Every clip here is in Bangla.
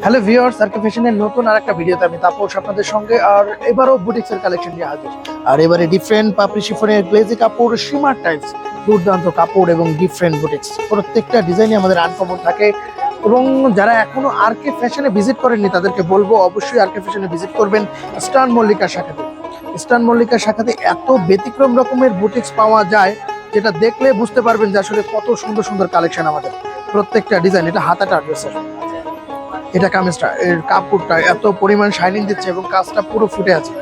হ্যালো ভিউয়ার্স, আরকে ফ্যাশনের নতুন আরেকটা ভিডিওতে আমি তাপস আপনাদের সঙ্গে। আর এবারও বুটিক্সের কালেকশন নিয়ে হাজির। আর এবারে ডিফারেন্ট পাপড়ি শিফনের গ্লেজি কাপড়, শিমার টাইপস, দুর্দান্ত কাপড় এবং ডিফারেন্ট বুটিক্স। প্রত্যেকটা ডিজাইনই আমাদের আনকমন থাকে। এবং যারা এখনো আরকে ফ্যাশনে ভিজিট করেননি তাদেরকে বলবো অবশ্যই আরকে ফ্যাশনে ভিজিট করবেন। স্টান মল্লিকা শাখাতে, স্টান মল্লিকা শাখাতে এত ব্যতিক্রম রকমের বুটিক্স পাওয়া যায় যেটা দেখলে বুঝতে পারবেন যে আসলে কত সুন্দর সুন্দর কালেকশন আমাদের। প্রত্যেকটা ডিজাইন, এটা হাতাটা ড্রেসের, এটা কামিজটা, এর কাপড়টা এত পরিমাণ শাইনিং দিচ্ছে এবং কাজটা পুরো ফুটে আছে।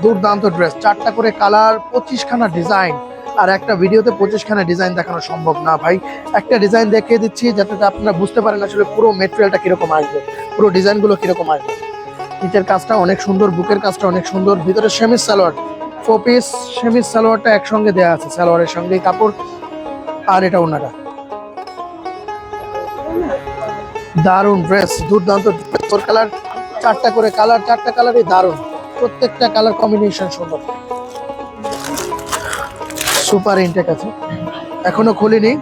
দুর্দান্ত ড্রেস, 4টা করে কালার, 25খানা ডিজাইন। আর একটা ভিডিওতে 25খানা ডিজাইন দেখানো সম্ভব না ভাই। একটা ডিজাইন দেখিয়ে দিচ্ছি যাতে আপনারা বুঝতে পারেন আসলে পুরো মেটেরিয়ালটা কিরকম আসবে, পুরো ডিজাইনগুলো কিরকম আসবে। নিচের কাজটা অনেক সুন্দর, বুকের কাজটা অনেক সুন্দর, ভিতরে সেমিস সালোয়ার, 4 পিস সেমিস সালোয়ারটা একসঙ্গে দেওয়া আছে, সালোয়ারের সঙ্গে কাপড়। আর এটা ওনারা দারুণ ড্রেস, দুর্দান্ত ড্রেস কালার, 4টা করে কালার, 4টা কালারই দারুণ, প্রত্যেকটা কালার কম্বিনেশন সুন্দর। সুপার ইনটেক আছে, এখনো খুলিনি।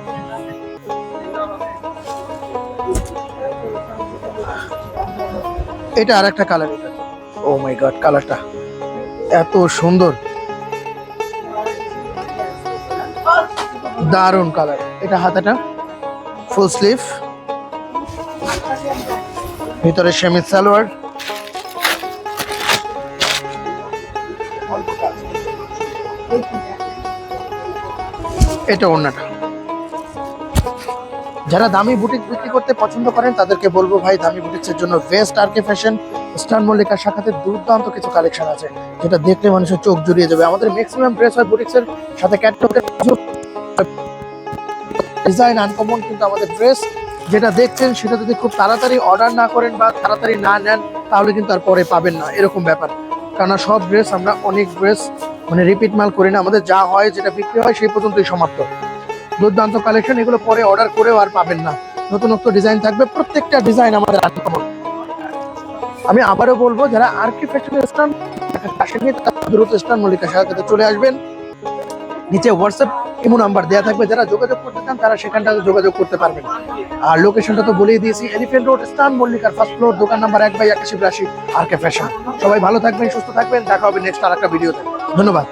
এটা আর একটা কালার, এটা ও মাই গড, কালারটা এত সুন্দর, দারুণ কালার। এটা হাতাটা ফুল স্লিভ, ভিতরে সেমিস সালোয়ার, এটা ওড়নাটা। যারা দামি বুটিক বিক্রি করতে পছন্দ করেন তাদেরকে বলবো ভাই দামি বুটিক্সের জন্য বেস্ট আরকে ফ্যাশন। স্টান মল্লিকা শাখাতে দুর্দান্ত কিছু কালেকশন আছে যেটা দেখলে মানুষের চোখ জুড়িয়ে যাবে। আমাদের ম্যাক্সিমাম ড্রেস হয় বুটিক্সের সাথে ক্যাটলগের ডিজাইন আনকমন, কিন্তু আমাদের ড্রেস যেটা দেখছেন সেটা যদি খুব তাড়াতাড়ি অর্ডার না করেন বা তাড়াতাড়ি না নেন তাহলে কিন্তু আর পরে পাবেন না, এরকম ব্যাপার। কারণ সব ড্রেস আমরা অনেক ড্রেস মানে রিপিট মাল করি না, আমাদের যা হয় যেটা বিক্রি হয় সেই পর্যন্তই সমাপ্ত। দুর্দান্ত কালেকশন, এগুলো পরে অর্ডার করেও আর পাবেন না, নতুনত্ব ডিজাইন থাকবে, প্রত্যেকটা ডিজাইন আমাদের আনকমন। আমি আবারও বলবো যারা আরকে ফ্যাশনের স্টান আসেননি তারা দ্রুত স্টান মল্লিকা শাখাতে চলে আসবেন। নিচে হোয়াটসঅ্যাপ ইমো নাম্বার দেওয়া থাকবে, যারা যোগাযোগ করতে চান তারা সেখানটাতে যোগাযোগ করতে পারবেন। আর লোকেশনটা তো বলেই দিয়েছি, এলিফ্যান্ট রোড, স্টান মল্লিকার ফার্স্ট ফ্লোর, দোকান নাম্বার 1/8182, আরকে ফ্যাশন। সবাই ভালো থাকবেন, সুস্থ থাকবেন, দেখা হবে নেক্সট আর একটা ভিডিওতে। ধন্যবাদ।